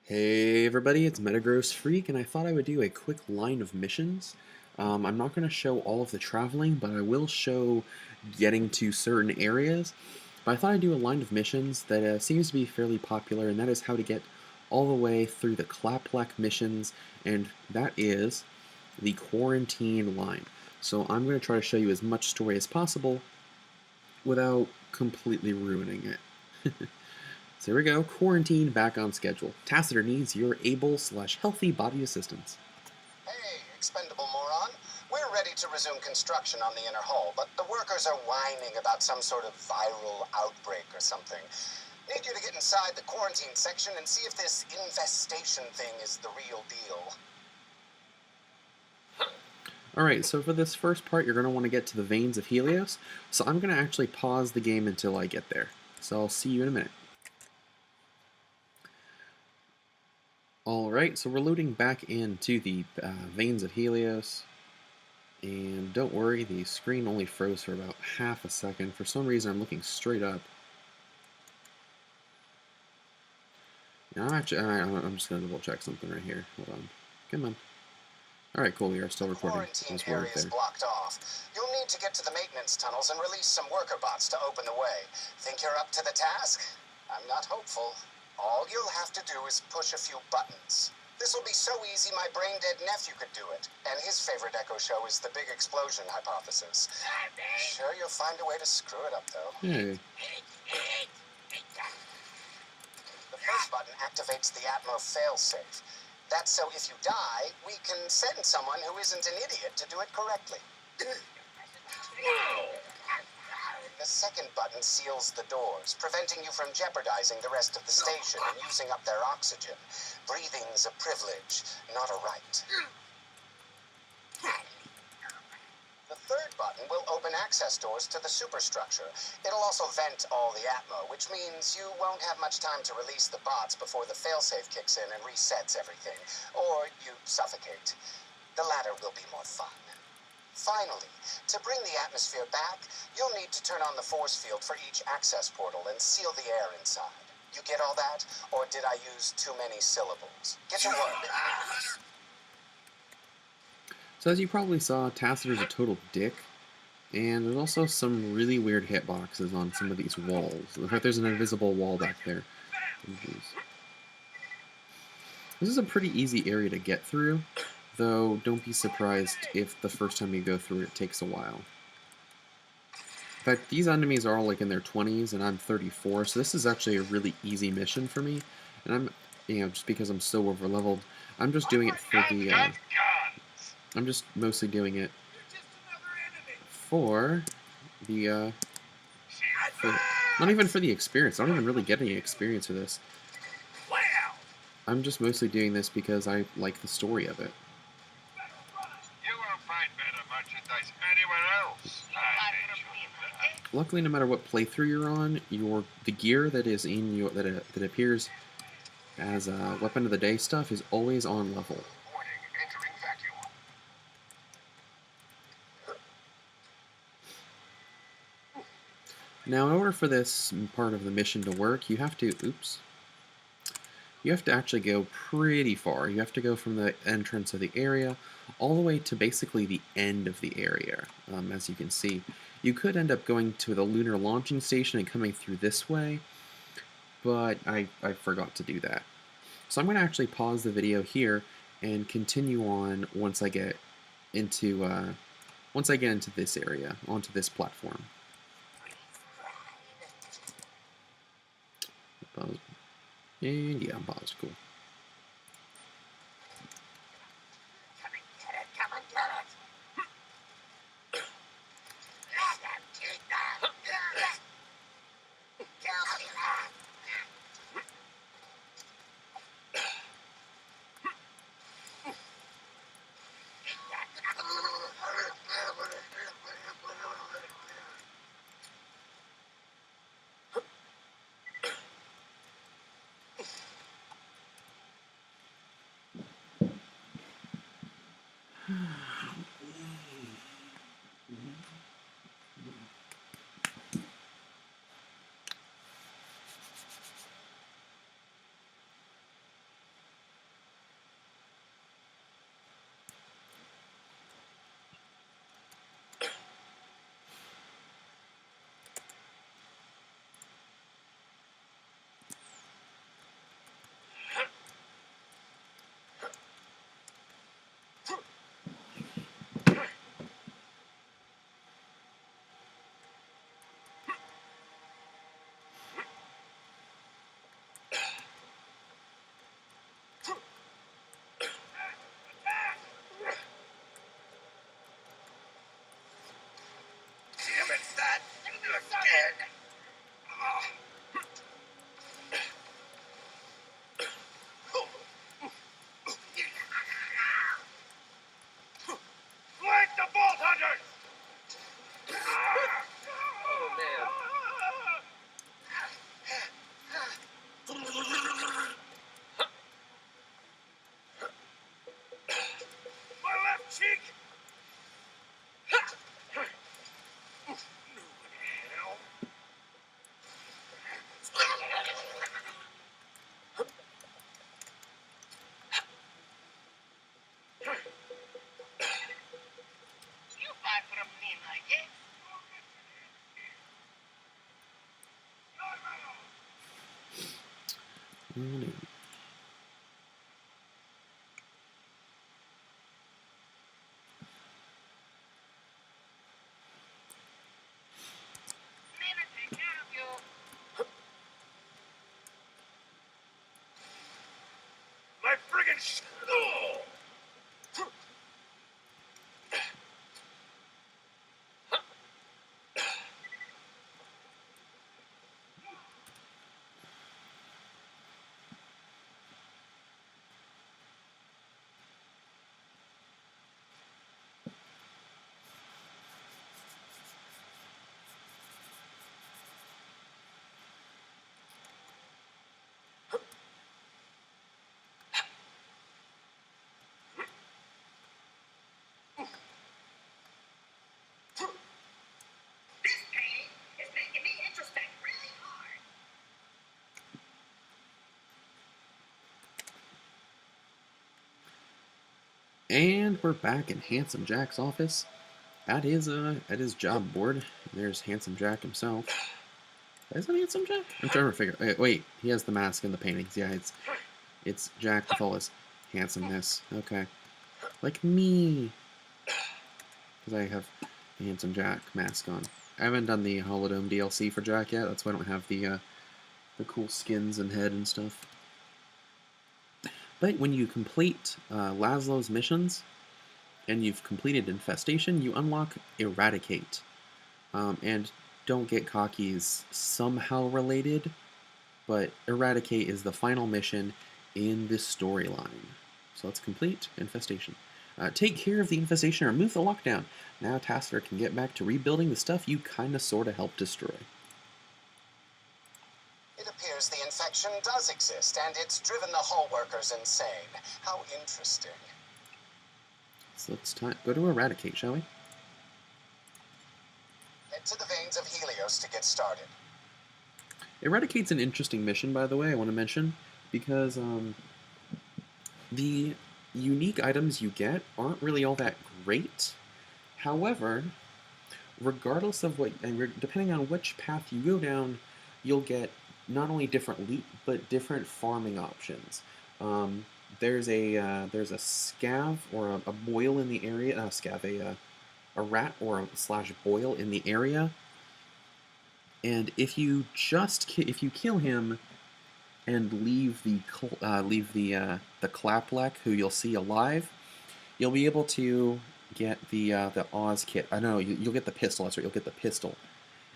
Hey everybody, it's Metagross Freak, and I thought I would do a quick line of missions. I'm not going to show all of the traveling, but I will show getting to certain areas. But I thought I'd do a line of missions that seems to be fairly popular, and that is how to get all the way through the Klaplek missions, and that is the Quarantine line. So I'm going to try to show you as much story as possible without completely ruining it. So here we go, Quarantine back on schedule. Tassiter needs your able/healthy body assistance. Hey, expendable moron. We're ready to resume construction on the inner hull, but the workers are whining about some sort of viral outbreak or something. Need you to get inside the quarantine section and see if this infestation thing is the real deal. Alright, so for this first part, you're going to want to get to the Veins of Helios, so I'm going to actually pause the game until I get there. So I'll see you in a minute. Alright, so we're loading back into the Veins of Helios. And don't worry, the screen only froze for about half a second. For some reason, I'm looking straight up. Now, I'm just going to double check something right here. Hold on. Come on. Alright, cool, we are still recording. Quarantine area is blocked off. You'll need to get to the maintenance tunnels and release some worker bots to open the way. Think you're up to the task? I'm not hopeful. All you'll have to do is push a few buttons. This will be so easy my brain-dead nephew could do it. And his favorite echo show is the big explosion hypothesis. Sure you'll find a way to screw it up, though. Hey. The first button activates the Atmo failsafe. That's so if you die, we can send someone who isn't an idiot to do it correctly. The second button seals the doors, preventing you from jeopardizing the rest of the station and using up their oxygen. Breathing's a privilege, not a right. The third button will open access doors to the superstructure. It'll also vent all the Atmo, which means you won't have much time to release the bots before the failsafe kicks in and resets everything. Or you suffocate. The latter will be more fun. Finally, to bring the atmosphere back, you'll need to turn on the force field for each access portal and seal the air inside. You get all that, or did I use too many syllables? Get to work. So as you probably saw, Tassiter's a total dick, and there's also some really weird hitboxes on some of these walls. In fact, there's an invisible wall back there. This is a pretty easy area to get through, though don't be surprised if the first time you go through it takes a while. In fact, these enemies are all like in their 20s, and I'm 34, so this is actually a really easy mission for me. And just because I'm so overleveled, I'm just doing it for the, I'm just mostly doing it for the, not even for the experience. I don't even really get any experience for this. I'm just mostly doing this because I like the story of it. You won't find better merchandise anywhere else. Luckily, no matter what playthrough you're on, the gear that is in your that appears as weapon of the day stuff is always on level. Now, in order for this part of the mission to work, you have to actually go pretty far. You have to go from the entrance of the area all the way to basically the end of the area, as you can see. You could end up going to the Lunar launching station and coming through this way, but I forgot to do that. So I'm going to actually pause the video here and continue on once I get into this area, onto this platform. Pause. And yeah, I'm paused. Cool. On in. My friggin' oh! This painting is making me introspect really hard. And we're back in Handsome Jack's office at his job board. There's Handsome Jack himself. Is that Handsome Jack? I'm trying to figure. Wait, he has the mask and the paintings. Yeah, it's Jack with all his handsomeness. Okay, like me, because I have the Handsome Jack mask on. I haven't done the Holodome DLC for Jack yet. That's why I don't have the cool skins and head and stuff. But when you complete Laszlo's missions, and you've completed Infestation, you unlock Eradicate. And Don't Get Cocky is somehow related, but Eradicate is the final mission in this storyline. So let's complete Infestation. Take care of the infestation or remove the lockdown. Now Tassler can get back to rebuilding the stuff you kinda sorta helped destroy. It appears the infection does exist, and it's driven the hull workers insane. How interesting. So let's go to Eradicate, shall we? Head to the Veins of Helios to get started. Eradicate's an interesting mission, by the way, I want to mention, because the unique items you get aren't really all that great. However, regardless of depending on which path you go down, you'll get not only different loot, but different farming options. There's a scav or a boil in the area. A rat or a slash boil in the area, and if you kill him and leave the Claplek, who you'll see alive, you'll be able to get the Oz kit. I know you'll get the pistol. That's right, you'll get the pistol.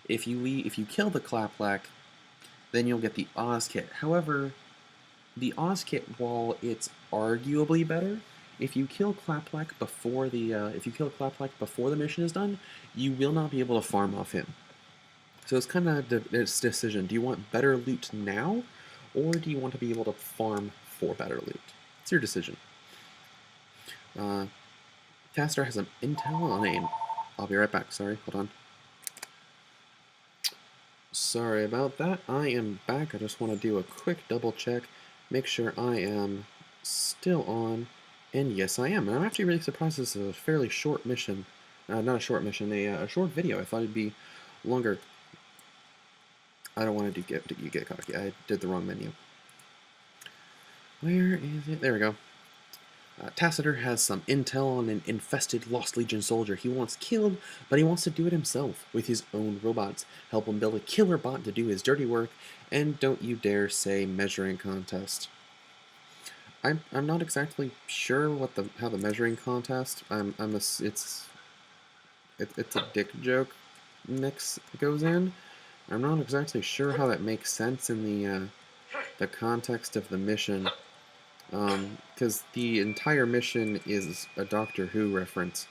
If you kill the Claplek, then you'll get the Oz kit. However, the Oz kit, while it's arguably better, if you kill Claplek before the mission is done, you will not be able to farm off him. So it's kind of this decision: do you want better loot now, or do you want to be able to farm for better loot? It's your decision. Taster has some intel on aim. I'll be right back. Sorry, hold on. Sorry about that. I am back. I just want to do a quick double check, make sure I am still on, and yes, I am. And I'm actually really surprised this is a fairly short mission. Not a short mission, a short video. I thought it'd be longer. I don't want to get cocky. I did the wrong menu. Where is it? There we go. Tassiter has some intel on an infested Lost Legion soldier he wants killed, but he wants to do it himself with his own robots. Help him build a killer bot to do his dirty work, and don't you dare say measuring contest. I'm not exactly sure how the measuring contest. It's a dick joke mix goes in. I'm not exactly sure how that makes sense in the context of the mission. Because the entire mission is a Doctor Who reference,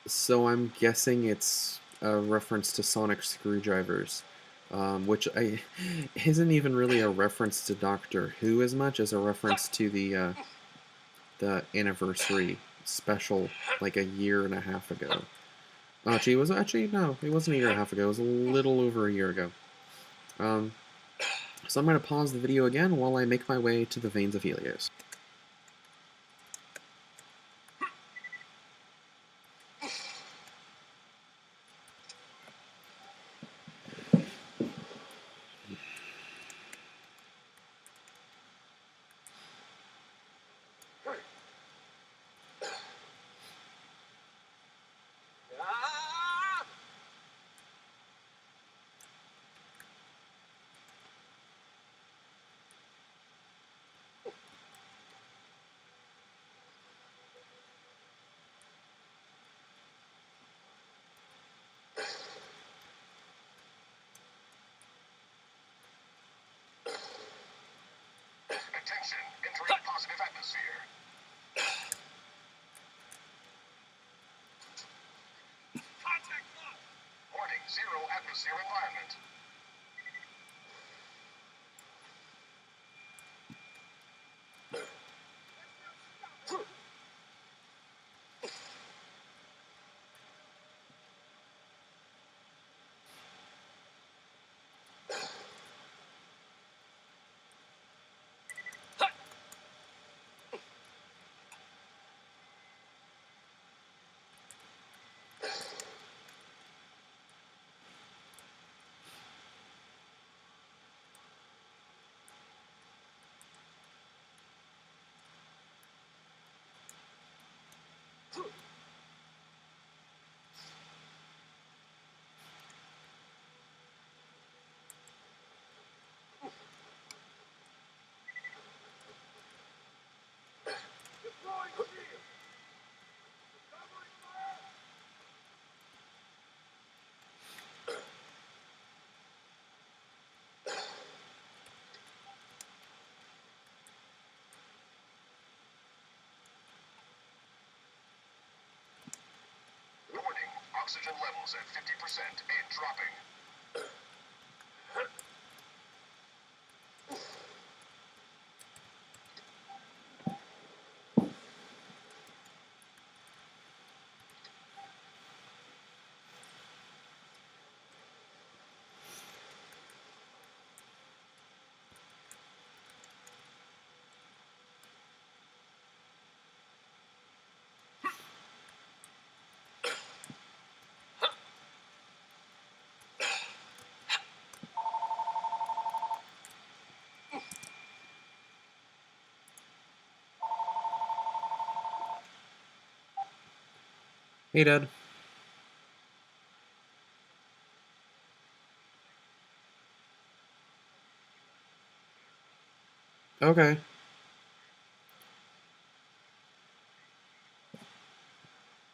so I'm guessing it's a reference to sonic screwdrivers, which isn't even really a reference to Doctor Who as much as a reference to the anniversary special like a year and a half ago. No, it wasn't a year and a half ago. It was a little over a year ago. So I'm going to pause the video again while I make my way to the Veins of Helios. Focus your environment. Warning, oxygen levels at 50% and dropping. Hey, Dad. Okay.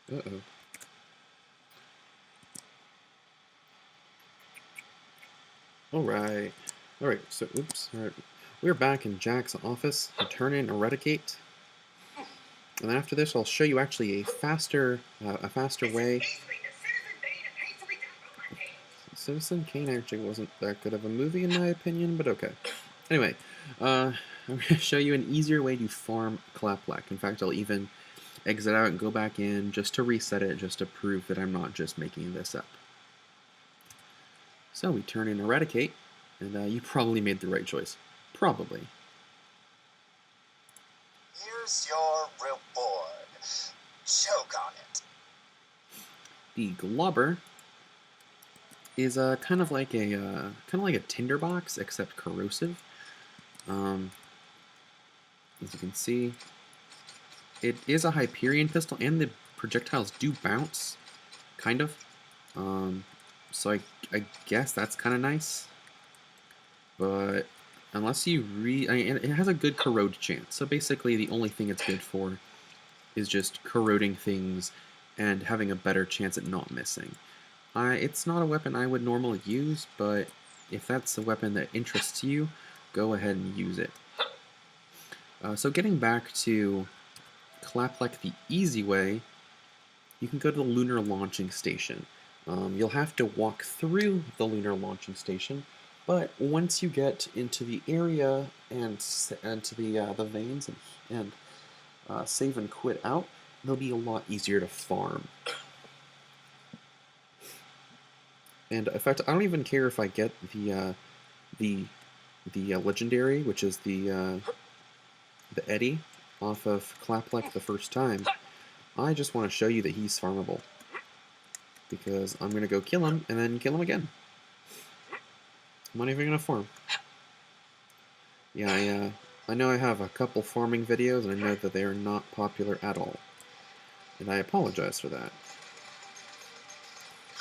Uh-oh. Alright. Alright, so, oops. Alright. We're back in Jack's office. Return and eradicate. And then after this, I'll show you actually a faster way. Citizen Kane actually wasn't that good of a movie in my opinion, but okay. Anyway, I'm going to show you an easier way to farm Claplack. In fact, I'll even exit out and go back in just to reset it, just to prove that I'm not just making this up. So we turn in Eradicate, and you probably made the right choice. Probably. Here's your reward. Choke on it. The Globber is kind of like a tinderbox, except corrosive. As you can see, it is a Hyperion pistol, and the projectiles do bounce, kind of. So I guess that's kind of nice. But unless you it has a good corrode chance. So basically, the only thing it's good for is just corroding things and having a better chance at not missing. It's not a weapon I would normally use, but if that's a weapon that interests you, go ahead and use it. So getting back to Claplack the easy way, you can go to the Lunar launching station. You'll have to walk through the Lunar launching station, but once you get into the area and to the veins and save and quit out, it'll be a lot easier to farm. And in fact, I don't even care if I get the legendary, which is the Eddie off of Claplack the first time. I just want to show you that he's farmable, because I'm gonna go kill him and then kill him again. I'm not even gonna farm. Yeah, I know I have a couple farming videos, and I know that they are not popular at all, and I apologize for that.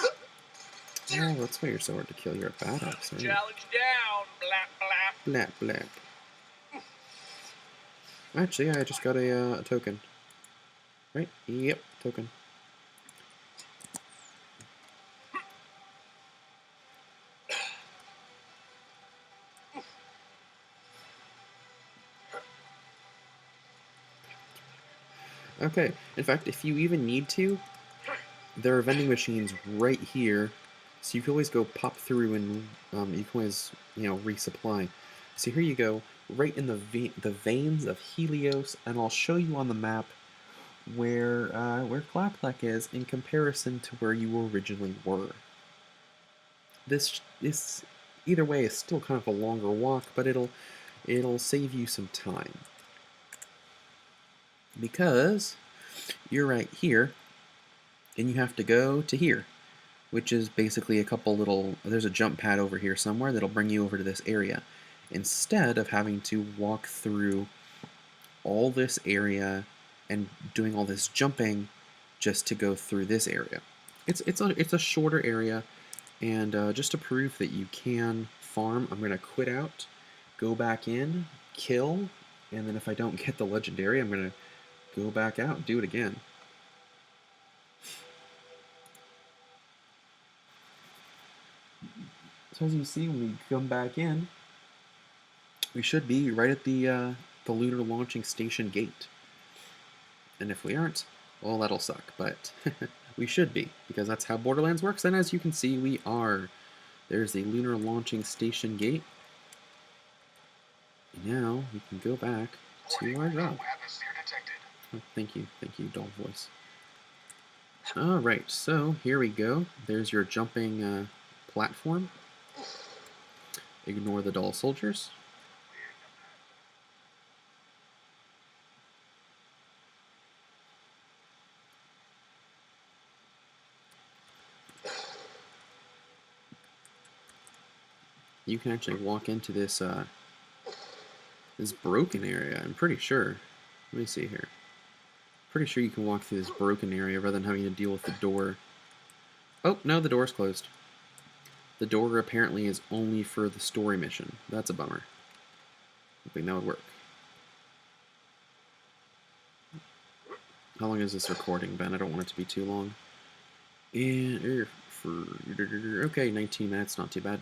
Oh, that's why you're so hard to kill. You're a badass, aren't you? Challenge down, blap blap. Blap, blap. Actually, I just got a token. Right? Yep, token. Okay, in fact, if you even need to, there are vending machines right here So you can always go pop through and you can always, resupply. So here you go, right in the veins of Helios, and I'll show you on the map where Klaplek is in comparison to where you originally were. This either way is still kind of a longer walk, but it'll save you some time because you're right here, and you have to go to here, which is basically a couple little. There's a jump pad over here somewhere that'll bring you over to this area, instead of having to walk through all this area and doing all this jumping just to go through this area. It's a shorter area, and just to prove that you can farm, I'm gonna quit out, go back in, kill, and then if I don't get the legendary, I'm gonna go back out and do it again. So as you see, when we come back in, we should be right at the Lunar launching station gate. And if we aren't, well, that'll suck, but we should be, because that's how Borderlands works, and as you can see, we are. There's the Lunar launching station gate. And now we can go back to our job. Oh, thank you, doll voice. Alright, so here we go. There's your jumping platform. Ignore the doll soldiers. You can actually walk into this this broken area, I'm pretty sure. Let me see here. Pretty sure you can walk through this broken area rather than having to deal with the door. Oh, no, the door's closed. The door apparently is only for the story mission. That's a bummer. Hoping that would work. How long is this recording, Ben? I don't want it to be too long. And okay, 19 minutes, not too bad.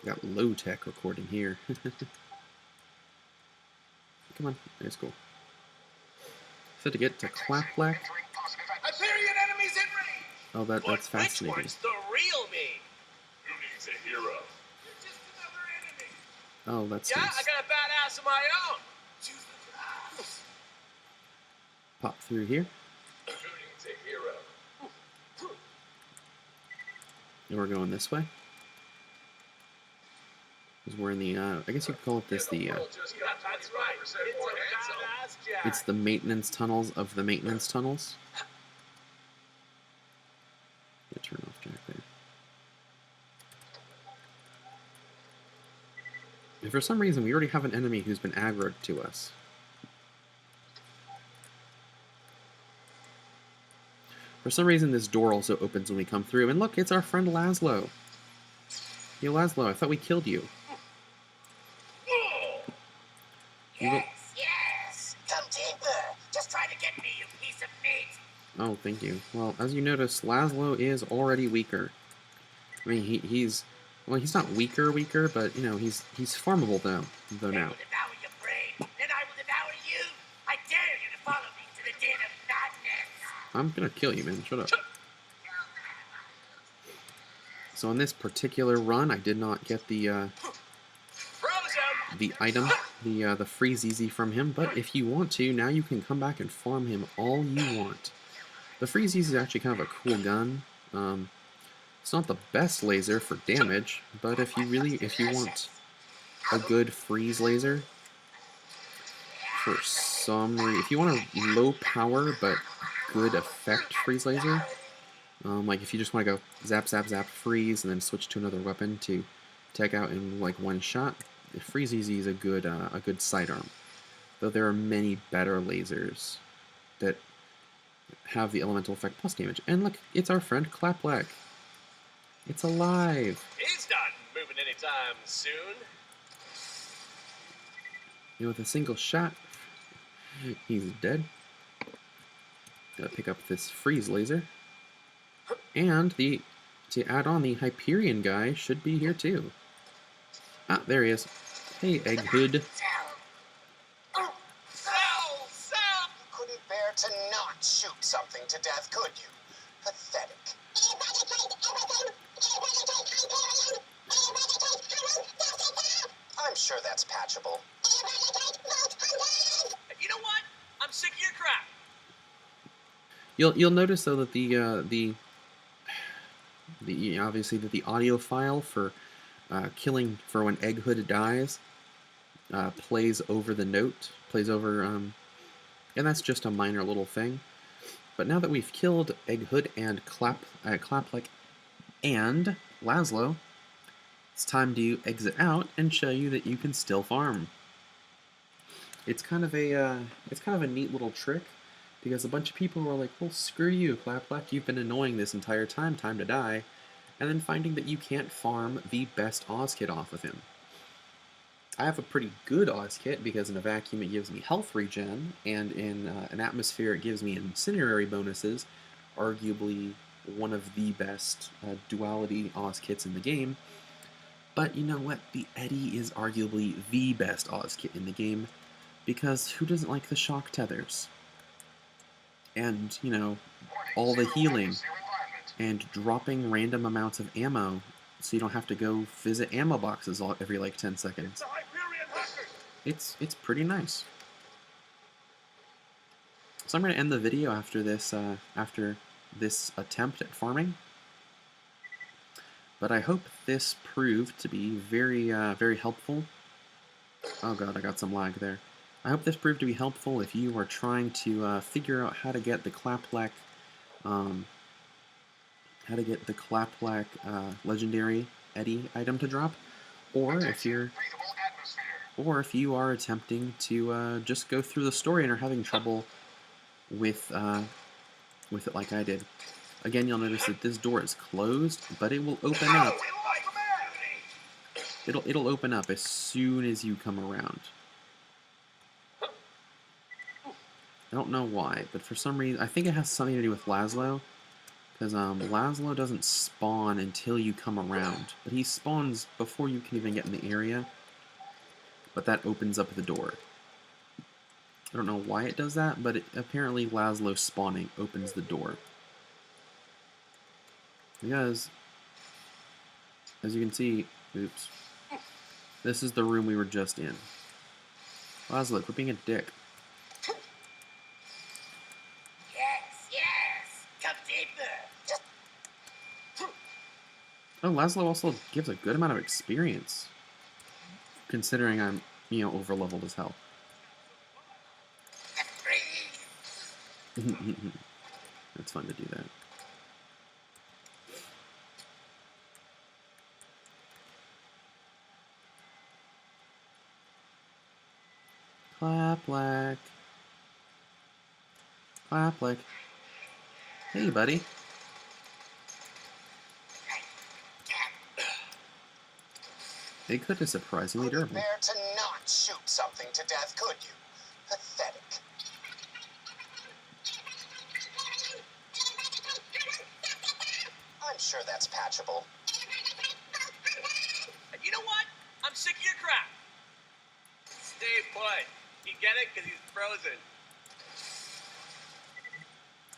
Got low-tech recording here. Come on, that's cool. So to get to Klaplek. Hyperion enemies in range! Oh, that's fascinating. Which one's the real me? Who needs a hero? You're just another enemy. Oh, that's Yeah, nice. I got a badass of my own. Choose the class. Pop through here. Who needs a hero? And we're going this way. Because we're in the, I guess you could call it this the, That's right. It's a badass jack. it's the maintenance tunnels of the maintenance tunnels. Turn off Jack there. And for some reason, we already have an enemy who's been aggroed to us. For some reason, this door also opens when we come through. And look, it's our friend Laszlo. Hey, Laszlo, I thought we killed you. Yes! Come deeper! Just try to get me, you piece of meat! Oh, thank you. Well, as you notice, Laszlo is already weaker. I mean, he's not weaker, but, you know, he's farmable though I will devour your brain, then I will devour you! I dare you to follow me to the den of madness! I'm gonna kill you, man. Shut up. So on this particular run, I did not get the item, the freeze easy from him, but if you want to, now you can come back and farm him all you want. The freeze easy is actually kind of a cool gun. It's not the best laser for damage, but if you want a good freeze laser, if you want a low power but good effect freeze laser, like if you just want to go zap, zap, zap, freeze, and then switch to another weapon to take out in like one shot, freeze easy is a good sidearm. Though there are many better lasers that have the elemental effect plus damage. And look, it's our friend Klaplek. It's alive. He's not moving anytime soon. And with a single shot, he's dead. Gotta pick up this freeze laser. And to add on, the Hyperion guy should be here too. Ah, there he is. Hey, Egghood. Sell! You couldn't bear to not shoot something to death, could you? Pathetic. I'm sure that's patchable. You know what? I'm sick of your crap. You'll notice though that obviously that the audio file for killing for when Egg Hood dies plays over the note, plays over, and that's just a minor little thing. But now that we've killed Egg Hood and Claplek and Laszlo, it's time to exit out and show you that you can still farm. It's kind of a neat little trick, because a bunch of people were like, well, screw you, Claplek, you've been annoying this entire time, time to die, and then finding that you can't farm the best Oz kit off of him. I have a pretty good Oz kit, because in a vacuum it gives me health regen, and in an atmosphere it gives me incinerary bonuses, arguably one of the best duality Oz kits in the game. But you know what? The Eddy is arguably the best Oz kit in the game, because who doesn't like the shock tethers? And, you know, all the healing, and dropping random amounts of ammo, so you don't have to go visit ammo boxes every like 10 seconds. It's pretty nice. So I'm going to end the video after this attempt at farming. But I hope this proved to be very very helpful. Oh god, I got some lag there. I hope this proved to be helpful if you are trying to figure out how to get the Claplek legendary Eddy item to drop, or if you are attempting to just go through the story and are having trouble with it like I did. Again, you'll notice that this door is closed, but it will open up. It'll open up as soon as you come around. I don't know why, but for some reason, I think it has something to do with Laszlo, because Laszlo doesn't spawn until you come around, but he spawns before you can even get in the area, but that opens up the door. I don't know why it does that, but apparently Laszlo spawning opens the door. Because, as you can see, oops, this is the room we were just in. Laszlo, quit being a dick. Yes, come deeper. Oh, Laszlo also gives a good amount of experience, considering I'm, you know, over-leveled as hell. It's fun to do that. Claplek. Claplek. Hey, buddy. Egg Hood is surprisingly durable. Bear to not shoot something to death, could you? Pathetic. I'm sure that's patchable. You know what? I'm sick of your crap. Stay put. You get it? Because he's frozen.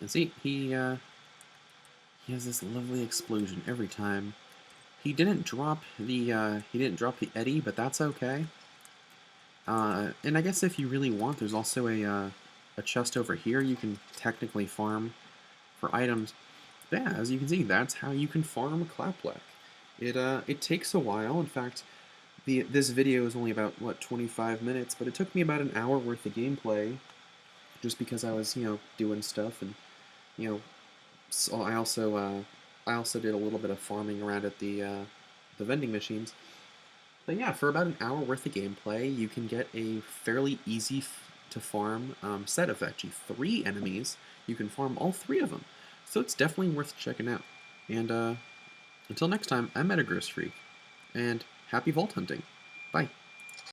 And see, he has this lovely explosion every time. He didn't drop the Eddy, but that's okay. And I guess if you really want, there's also a chest over here you can technically farm for items. But yeah, as you can see, that's how you can farm Claplek. It takes a while. In fact, this video is only about, what, 25 minutes, but it took me about an hour worth of gameplay, just because I was, you know, doing stuff, and, you know, so I also did a little bit of farming around at the vending machines. But yeah, for about an hour worth of gameplay, you can get a fairly easy to farm set of actually 3 enemies. You can farm all 3 of them, so it's definitely worth checking out. And until next time, I'm Metagross Freak, and happy vault hunting!